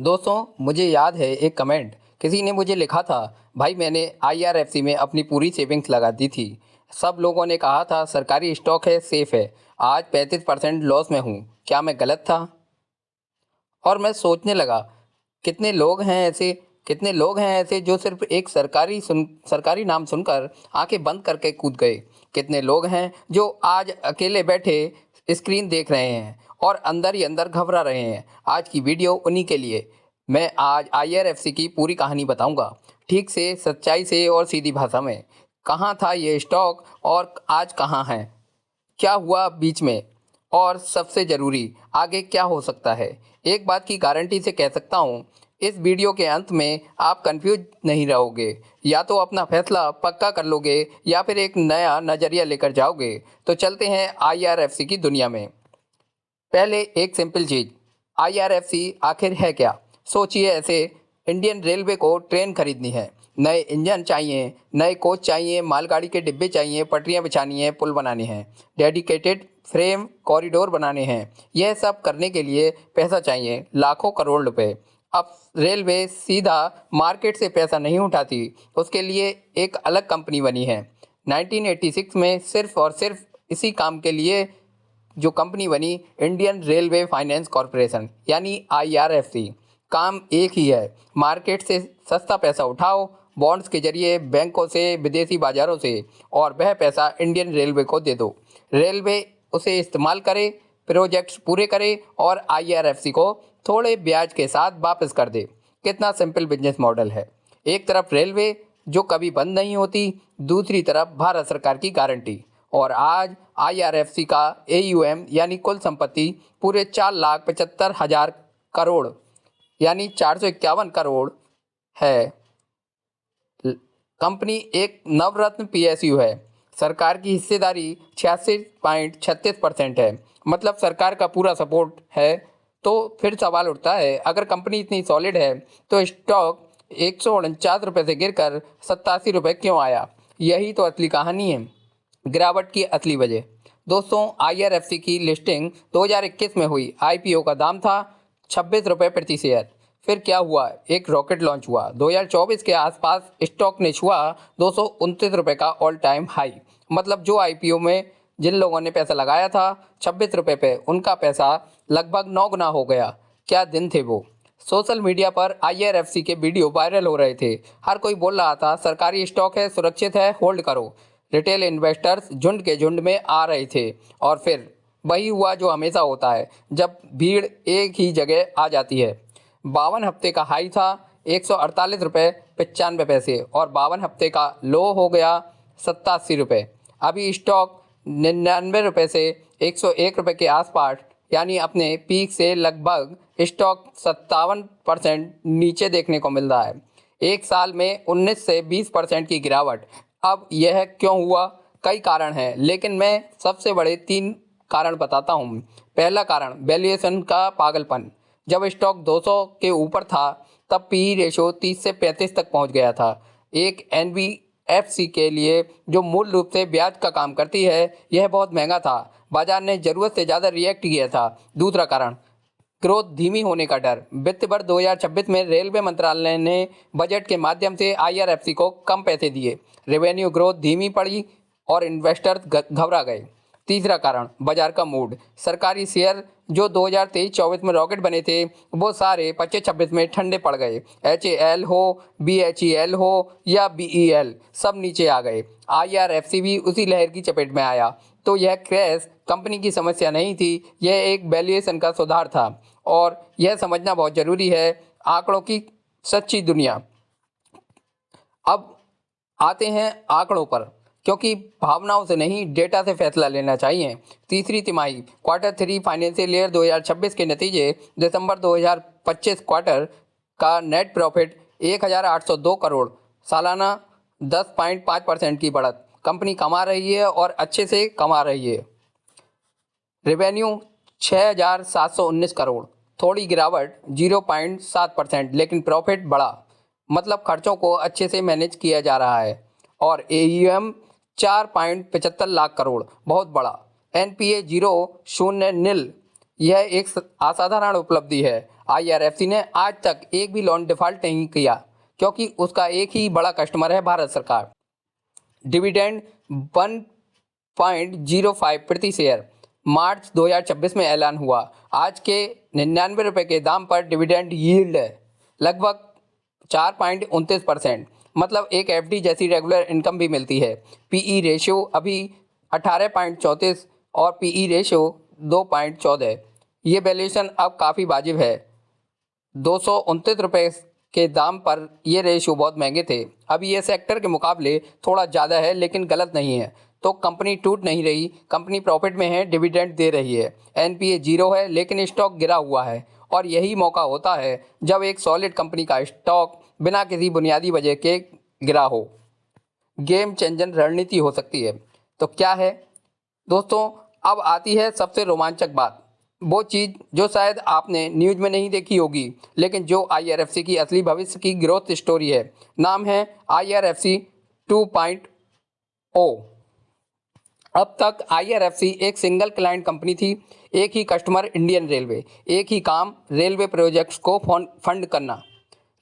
दोस्तों, मुझे याद है एक कमेंट किसी ने मुझे लिखा था। भाई, मैंने आईआरएफसी में अपनी पूरी सेविंग्स लगा दी थी। सब लोगों ने कहा था सरकारी स्टॉक है, सेफ है। आज 35% लॉस में हूँ। क्या मैं गलत था? और मैं सोचने लगा, कितने लोग हैं ऐसे कितने लोग हैं ऐसे जो सिर्फ एक सरकारी नाम सुनकर आंखें बंद करके कूद गए। कितने लोग हैं जो आज अकेले बैठे स्क्रीन देख रहे हैं और अंदर ही अंदर घबरा रहे हैं। आज की वीडियो उन्हीं के लिए। मैं आज आईआरएफसी की पूरी कहानी बताऊंगा, ठीक से, सच्चाई से और सीधी भाषा में। कहाँ था ये स्टॉक और आज कहाँ है? क्या हुआ बीच में? और सबसे ज़रूरी, आगे क्या हो सकता है? एक बात की गारंटी से कह सकता हूँ, इस वीडियो के अंत में आप कंफ्यूज नहीं रहोगे। या तो अपना फैसला पक्का कर लोगे या फिर एक नया नज़रिया लेकर जाओगे। तो चलते हैं आईआरएफसी की दुनिया में। पहले एक सिंपल चीज़, आईआरएफसी आखिर है क्या? सोचिए ऐसे, इंडियन रेलवे को ट्रेन खरीदनी है, नए इंजन चाहिए, नए कोच चाहिए, मालगाड़ी के डिब्बे चाहिए, पटरियां बिछानी है, पुल बनाने हैं, डेडिकेटेड फ्रेम कॉरिडोर बनाने हैं। यह सब करने के लिए पैसा चाहिए, लाखों करोड़ रुपए। अब रेलवे सीधा मार्केट से पैसा नहीं उठाती, उसके लिए एक अलग कंपनी बनी है। 1986 में सिर्फ और सिर्फ इसी काम के लिए जो कंपनी बनी, इंडियन रेलवे फाइनेंस कॉरपोरेशन यानी आईआरएफसी। काम एक ही है, मार्केट से सस्ता पैसा उठाओ, बॉन्ड्स के जरिए, बैंकों से, विदेशी बाजारों से, और वह पैसा इंडियन रेलवे को दे दो। रेलवे उसे इस्तेमाल करे, प्रोजेक्ट्स पूरे करे और आईआरएफसी को थोड़े ब्याज के साथ वापस कर दे। कितना सिंपल बिजनेस मॉडल है। एक तरफ रेलवे जो कभी बंद नहीं होती, दूसरी तरफ भारत सरकार की गारंटी। और आज आईआरएफसी का एयूएम यानी कुल संपत्ति पूरे 4,75,000 करोड़ यानी 451 करोड़ है। कंपनी एक नवरत्न पीएसयू है। सरकार की हिस्सेदारी 86.36% है। मतलब सरकार का पूरा सपोर्ट है। तो फिर सवाल उठता है, अगर कंपनी इतनी सॉलिड है तो स्टॉक 149 रुपये से गिरकर 87 रुपये क्यों आया? यही तो असली कहानी है, गिरावट की असली वजह। दोस्तों, आईआरएफसी की लिस्टिंग 2021 में हुई। आईपीओ का दाम था 26 रुपये प्रति शेयर। फिर क्या हुआ? एक रॉकेट लॉन्च हुआ। 2024 के आसपास स्टॉक ने छुआ 229 रुपये का ऑल टाइम हाई। मतलब जो आईपीओ में जिन लोगों ने पैसा लगाया था 26 रुपये पे, उनका पैसा लगभग 9 गुना हो गया। क्या दिन थे वो! सोशल मीडिया पर आईआरएफसी के वीडियो वायरल हो रहे थे। हर कोई बोल रहा था सरकारी स्टॉक है, सुरक्षित है, होल्ड करो। रिटेल इन्वेस्टर्स झुंड के झुंड में आ रहे थे। और फिर वही हुआ जो हमेशा होता है जब भीड़ एक ही जगह आ जाती है। 52 हफ्ते का हाई था 148 रुपये 95 पैसे और 52 हफ्ते का लो हो गया 87 रुपये। अभी स्टॉक 99 रुपये से 101 रुपये के आसपास, यानी अपने पीक से लगभग स्टॉक 57% नीचे देखने को मिल रहा है। एक साल में 19 से 20% की गिरावट। अब यह क्यों हुआ? कई कारण हैं, लेकिन मैं सबसे बड़े 3 कारण बताता हूँ। पहला कारण, वैल्यूएशन का पागलपन। जब स्टॉक 200 के ऊपर था तब पीई रेशो 30 से 35 तक पहुंच गया था। एक एनबीएफसी के लिए जो मूल रूप से ब्याज का काम करती है, यह बहुत महंगा था। बाजार ने जरूरत से ज़्यादा रिएक्ट किया था। दूसरा कारण, ग्रोथ धीमी होने का डर। वित्त वर्ष 2026 में रेलवे मंत्रालय ने बजट के माध्यम से आईआरएफसी को कम पैसे दिए। रेवेन्यू ग्रोथ धीमी पड़ी और इन्वेस्टर्स घबरा गए। तीसरा कारण, बाजार का मूड। सरकारी शेयर जो 2023-24 में रॉकेट बने थे, वो सारे 25-26 में ठंडे पड़ गए। एचएएल हो, बीएचईएल हो या बीईएल, सब नीचे आ गए। आईआरएफसी भी उसी लहर की चपेट में आया। तो यह क्रैश कंपनी की समस्या नहीं थी, यह एक वैल्यूएशन का सुधार था। और यह समझना बहुत ज़रूरी है, आंकड़ों की सच्ची दुनिया। अब आते हैं आंकड़ों पर, क्योंकि भावनाओं से नहीं, डेटा से फैसला लेना चाहिए। तीसरी तिमाही Q3 फाइनेंशियल ईयर 2026 के नतीजे। दिसंबर 2025 क्वार्टर का नेट प्रॉफिट 1,802 करोड़, सालाना 10.5% की बढ़त। कंपनी कमा रही है और अच्छे से कमा रही है। रेवेन्यू 6,719 करोड़, थोड़ी गिरावट 0.7%, लेकिन प्रॉफिट बढ़ा। मतलब खर्चों को अच्छे से मैनेज किया जा रहा है। और एयूएम 4.75 लाख करोड़, बहुत बड़ा। एनपीए 0, शून्य, नील। यह एक असाधारण उपलब्धि है। IRFC ने आज तक एक भी लोन डिफ़ॉल्ट नहीं किया क्योंकि उसका एक ही बड़ा कस्टमर है भारत सरकार। डिविडेंड 1.05 प्रति शेयर मार्च 2026 में ऐलान हुआ। आज के 99 रुपये के दाम पर डिविडेंड यील्ड है लगभग 4.29%, मतलब एक FD जैसी रेगुलर इनकम भी मिलती है। PE रेशियो अभी 18.34 और PE रेशियो 2.14। ये वैल्यूएशन अब काफ़ी वाजिब है। 229 रुपये के दाम पर ये रेशियो बहुत महंगे थे। अभी ये सेक्टर के मुकाबले थोड़ा ज़्यादा है, लेकिन गलत नहीं है। तो कंपनी टूट नहीं रही, कंपनी प्रॉफिट में है, डिविडेंड दे रही है। NPA 0 है, लेकिन स्टॉक गिरा हुआ है। और यही मौका होता है जब एक सॉलिड कंपनी का स्टॉक बिना किसी बुनियादी वजह के गिरा हो। गेम चेंजर रणनीति हो सकती है। तो क्या है दोस्तों, अब आती है सबसे रोमांचक बात, वो चीज़ जो शायद आपने न्यूज़ में नहीं देखी होगी, लेकिन जो IRFC की असली भविष्य की ग्रोथ स्टोरी है। नाम है IRFC 2.0। अब तक IRFC एक सिंगल क्लाइंट कंपनी थी, एक ही कस्टमर इंडियन रेलवे, एक ही काम रेलवे प्रोजेक्ट्स को फंड करना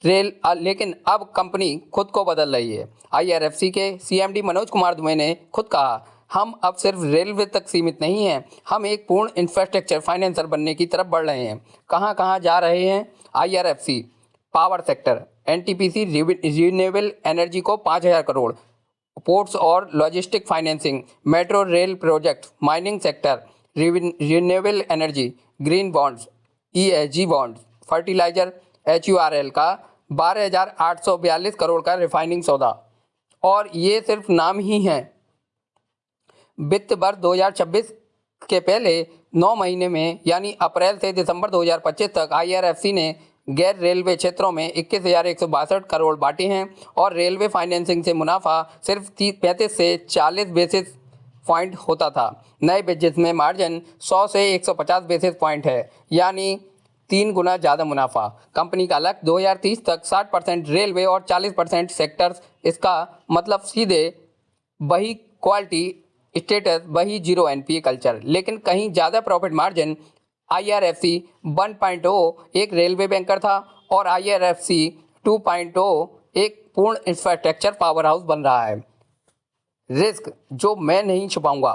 लेकिन अब कंपनी खुद को बदल रही है। IRFC के CMD मनोज कुमार दुबे ने खुद कहा, हम अब सिर्फ रेलवे तक सीमित नहीं हैं, हम एक पूर्ण इंफ्रास्ट्रक्चर फाइनेंसर बनने की तरफ बढ़ रहे हैं। कहाँ कहाँ जा रहे हैं IRFC? Power sector, NTPC renewable energy को 5,000 करोड़, पोर्ट्स और logistic financing, metro rail project, mining sector, renewable energy, green bonds, ESG bonds, fertilizer HURL का 12,842 करोड़ का रिफाइनिंग सौदा। और ये सिर्फ नाम ही हैं। वित्त वर्ष 2026 के पहले 9 महीने में यानी अप्रैल से दिसंबर 2025 तक IRFC ने गैर रेलवे क्षेत्रों में 21,162 करोड़ बांटे हैं और रेलवे फाइनेंसिंग से मुनाफा सिर्फ 35 से 40 बेसिस पॉइंट होता था। नए बिजनेस में मार्जिन 100 से 150 बेसिस पॉइंट है, यानी 3 गुना ज़्यादा मुनाफा। कंपनी का लक्ष्य 2030 तक 60% रेलवे और 40% सेक्टर्स। इसका मतलब सीधे वही क्वालिटी स्टेटस, वही 0 NPA कल्चर, लेकिन कहीं ज़्यादा प्रॉफिट मार्जिन। IRFC 1.0 एक रेलवे बैंकर था और IRFC 2.0 एक पूर्ण इंफ्रास्ट्रक्चर पावर हाउस बन रहा है। रिस्क जो मैं नहीं छुपाऊंगा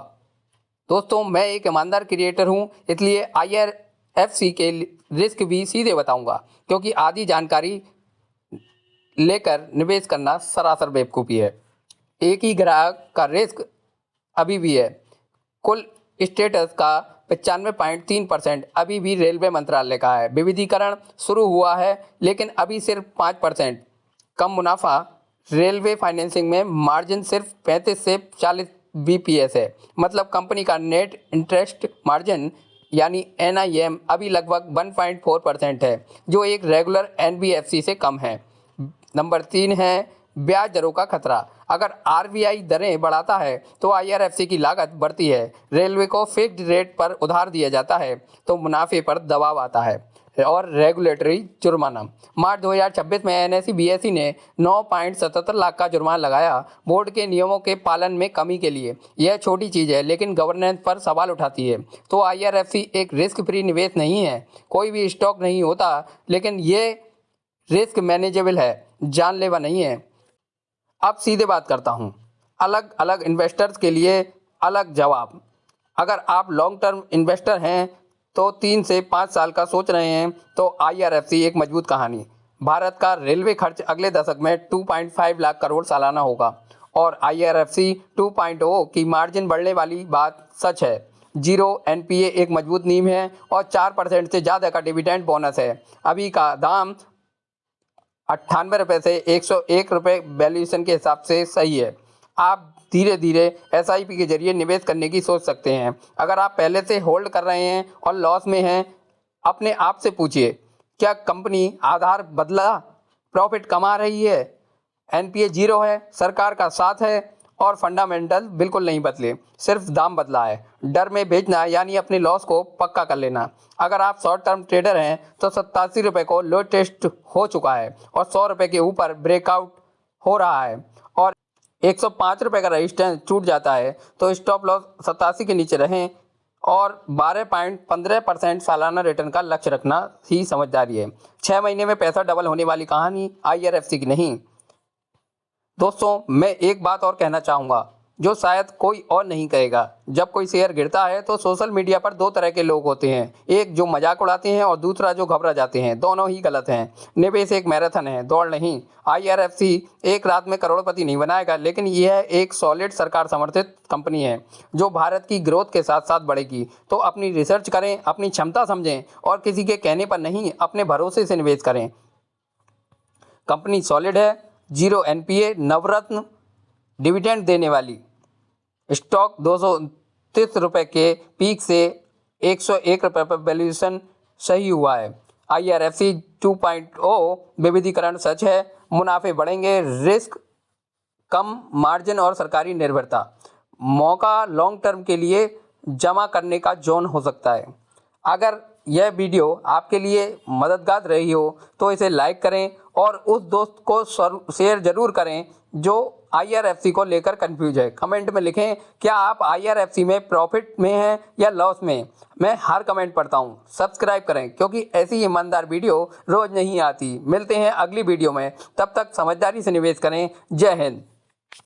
दोस्तों, मैं एक ईमानदार क्रिएटर हूं, इसलिए IRFC के रिस्क भी सीधे बताऊंगा, क्योंकि आधी जानकारी लेकर निवेश करना सरासर बेवकूफ़ी है। एक ही ग्राहक का रिस्क अभी भी है। कुल स्टेटस का 95.3% अभी भी रेलवे मंत्रालय का है। विविधीकरण शुरू हुआ है, लेकिन अभी सिर्फ 5%। कम मुनाफा, रेलवे फाइनेंसिंग में मार्जिन सिर्फ 35 से 40 BPS है। मतलब कंपनी का नेट इंटरेस्ट मार्जिन यानी NIM अभी लगभग 1.4% है, जो एक रेगुलर NBFC से कम है। नंबर 3 है ब्याज दरों का खतरा। अगर RBI दरें बढ़ाता है तो IRFC की लागत बढ़ती है। रेलवे को फिक्स्ड रेट पर उधार दिया जाता है तो मुनाफे पर दबाव आता है। और रेगुलेटरी जुर्माना, मार्च 2026 में NSE BSE ने 9.77 लाख का जुर्माना लगाया बोर्ड के नियमों के पालन में कमी के लिए। यह छोटी चीज़ है, लेकिन गवर्नेंस पर सवाल उठाती है। तो IRFC एक रिस्क फ्री निवेश नहीं है, कोई भी स्टॉक नहीं होता, लेकिन ये रिस्क मैनेजेबल है, जानलेवा नहीं है। अब सीधे बात करता हूँ, अलग अलग इन्वेस्टर्स के लिए अलग जवाब। अगर आप लॉन्ग टर्म इन्वेस्टर हैं तो 3 से 5 साल का सोच रहे हैं तो IRFC एक मजबूत कहानी। भारत का रेलवे खर्च अगले दशक में 2.5 लाख करोड़ सालाना होगा और IRFC 2.0 की मार्जिन बढ़ने वाली बात सच है। 0 NPA एक मजबूत नींव है और 4% से ज़्यादा का डिविडेंड बोनस है। अभी का दाम 98 रुपये से 101 रुपये वैल्यूएशन के हिसाब से सही है। आप धीरे धीरे SIP के जरिए निवेश करने की सोच सकते हैं। अगर आप पहले से होल्ड कर रहे हैं और लॉस में हैं, अपने आप से पूछिए, क्या कंपनी आधार बदला, प्रॉफिट कमा रही है, NPA 0 है, सरकार का साथ है और फंडामेंटल बिल्कुल नहीं बदले, सिर्फ दाम बदला है। डर में बेचना यानी अपने लॉस को पक्का कर लेना। अगर आप शॉर्ट टर्म ट्रेडर हैं तो 87 रुपये को लो टेस्ट हो चुका है और 100 रुपये के ऊपर ब्रेकआउट हो रहा है और 105 रुपये का रजिस्टेंस छूट जाता है तो स्टॉप लॉस 87 के नीचे रहें और 12.15% सालाना रिटर्न का लक्ष्य रखना ही समझदारी है। 6 महीने में पैसा डबल होने वाली कहानी IRFC की नहीं। दोस्तों, मैं एक बात और कहना चाहूँगा जो शायद कोई और नहीं कहेगा। जब कोई शेयर गिरता है तो सोशल मीडिया पर दो तरह के लोग होते हैं, एक जो मजाक उड़ाते हैं और दूसरा जो घबरा जाते हैं। दोनों ही गलत हैं। निवेश एक मैराथन है, दौड़ नहीं। IRFC एक रात में करोड़पति नहीं बनाएगा, लेकिन यह एक सॉलिड सरकार समर्थित कंपनी है जो भारत की ग्रोथ के साथ साथ बढ़ेगी। तो अपनी रिसर्च करें, अपनी क्षमता समझें और किसी के कहने पर नहीं, अपने भरोसे से निवेश करें। कंपनी सॉलिड है, 0 NPA, नवरत्न, डिविडेंड देने वाली। स्टॉक 229 रुपये के पीक से 101 रुपये पर वैल्यूएशन सही हुआ है। IRFC 2.0 विविधीकरण सच है, मुनाफे बढ़ेंगे, रिस्क कम, मार्जिन और सरकारी निर्भरता। मौका लॉन्ग टर्म के लिए जमा करने का जोन हो सकता है। अगर यह वीडियो आपके लिए मददगार रही हो तो इसे लाइक करें और उस दोस्त को शेयर जरूर करें जो IRFC को लेकर कंफ्यूज है। कमेंट में लिखें, क्या आप IRFC में प्रॉफिट में हैं या लॉस में। मैं हर कमेंट पढ़ता हूं। सब्सक्राइब करें क्योंकि ऐसी ईमानदार वीडियो रोज नहीं आती। मिलते हैं अगली वीडियो में, तब तक समझदारी से निवेश करें। जय हिंद।